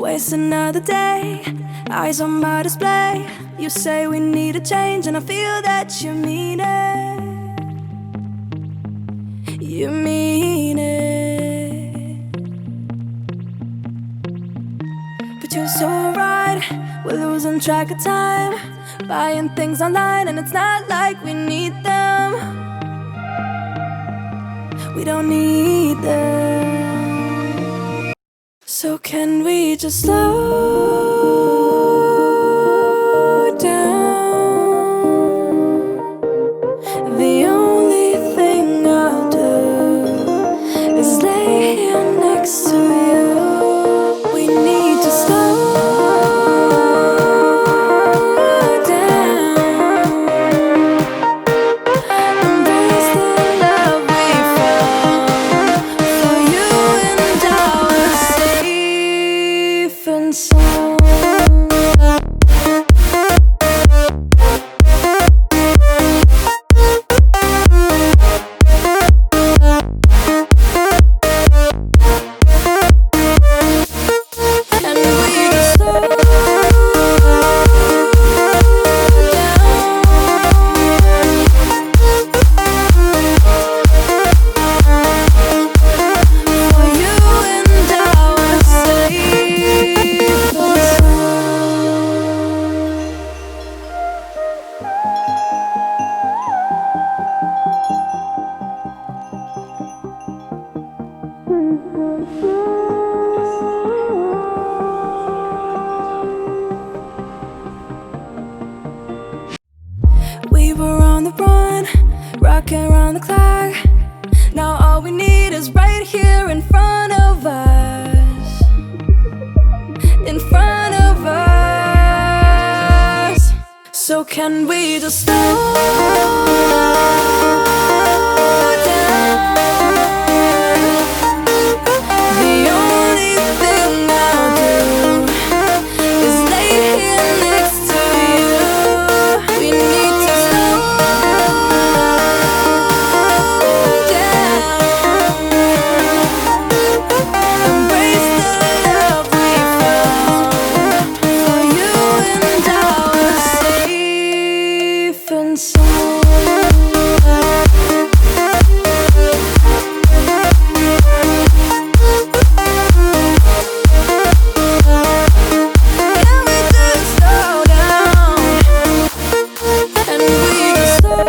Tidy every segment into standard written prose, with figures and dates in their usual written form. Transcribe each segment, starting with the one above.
Waste another day, eyes on my display. You say we need a change and I feel that you mean it. You mean it. But you're so right, we're losing track of time, buying things online and it's not like we need them. We don't need them. So can we just slow down? The only thing I'll do is lay here next to you. We need to slow down. Embrace the love we found. For you and I are safe and sound. We were on the run, rocking around the clock. Now all we need is right here in front of us. In front of us. So can we just slow down? The only thing I'll do is lay here next to you. We need to slow down. Embrace the love we found. For you and I are safe and sound. Can we just slow down? And we just slow.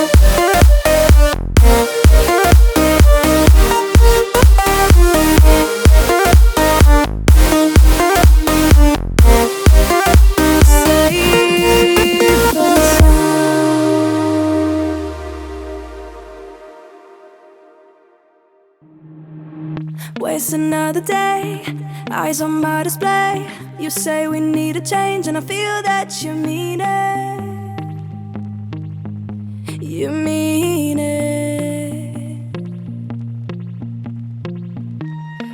Waste another day, eyes on my display. You say we need a change and feel that you mean it. But you're so right, we're losing track of time, buying things online, it's not like we need them. Waste another day, eyes on my display. You say we need a change and I feel that you mean it. You mean it.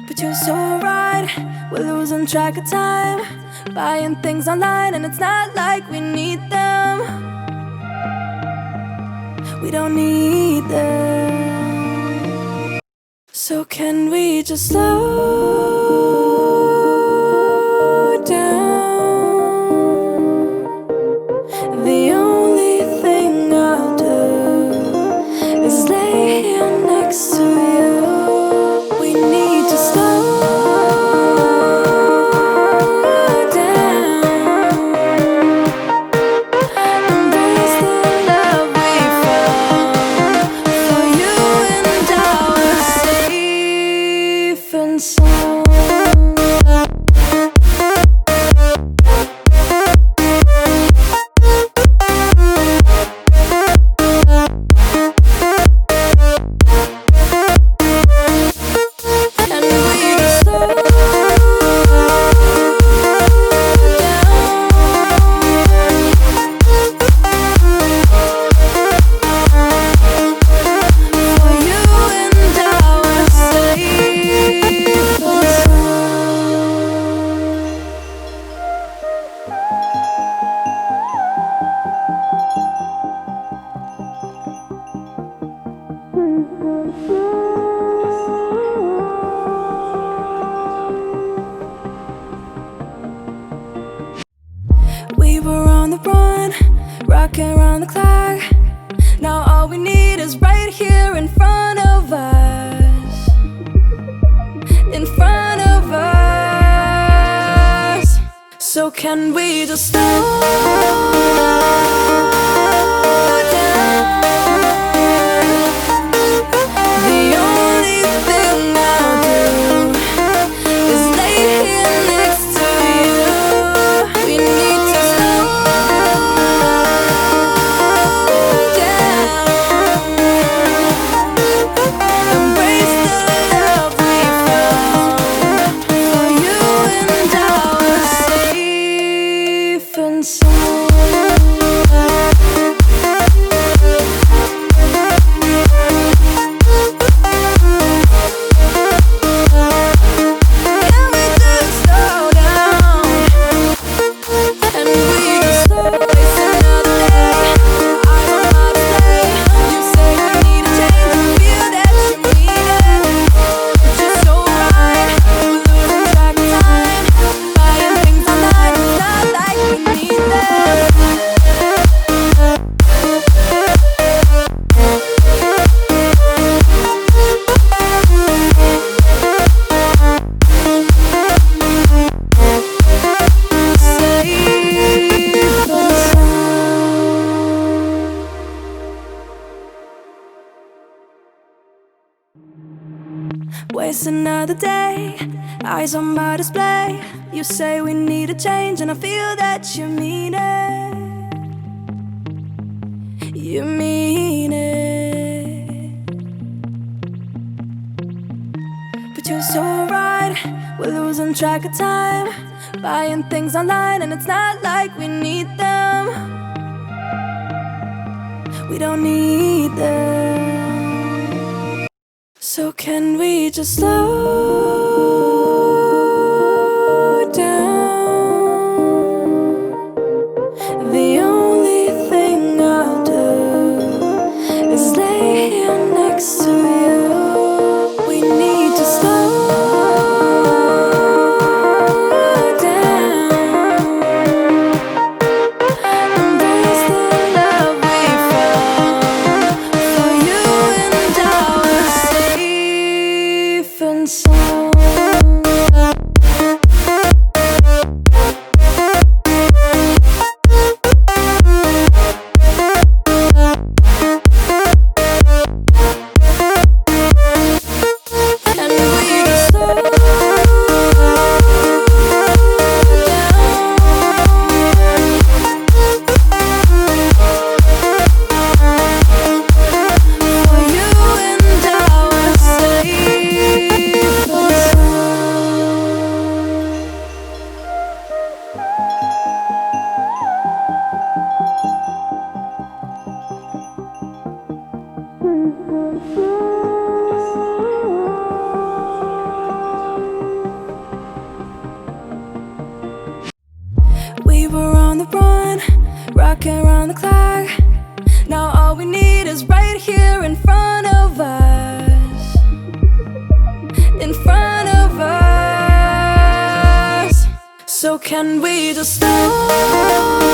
But you're so right, we're losing track of time, buying things online and it's not like we need them. We don't need them. So can we just slow down? The only thing I'll do is lay here next to you. We need to slow down. Embrace the love we found. For you and I are safe and sound. We were on the run, rocking around the clock. Now all we need is right here in front of us. In front of us. So can we just slow down? The only thing I'll do is lay here next to you. We need to slow down. Embrace the love we found. For you and I are safe and sound. Can we just slow down? And we just waste another day. I don't know how to play. You say we need a change and feel that you mean it. But you're so right, we're losing track of time. Buying things online, it's not like we need them. Safe and sound. Waste another day, eyes on my display. You say we need a change and I feel that you mean it. You mean it. But you're so right, we're losing track of time. Buying things online and it's not like we need them. We don't need them. So can we just slow down? The only thing I'll do is lay here next to you. We need to slow down. Embrace the love we found. For you and I are safe and sound. And we just slow down. For you and I are safe and We were on the run, rocking around the clock. Now all we need is right here in front of us. In front of us. So can we just slow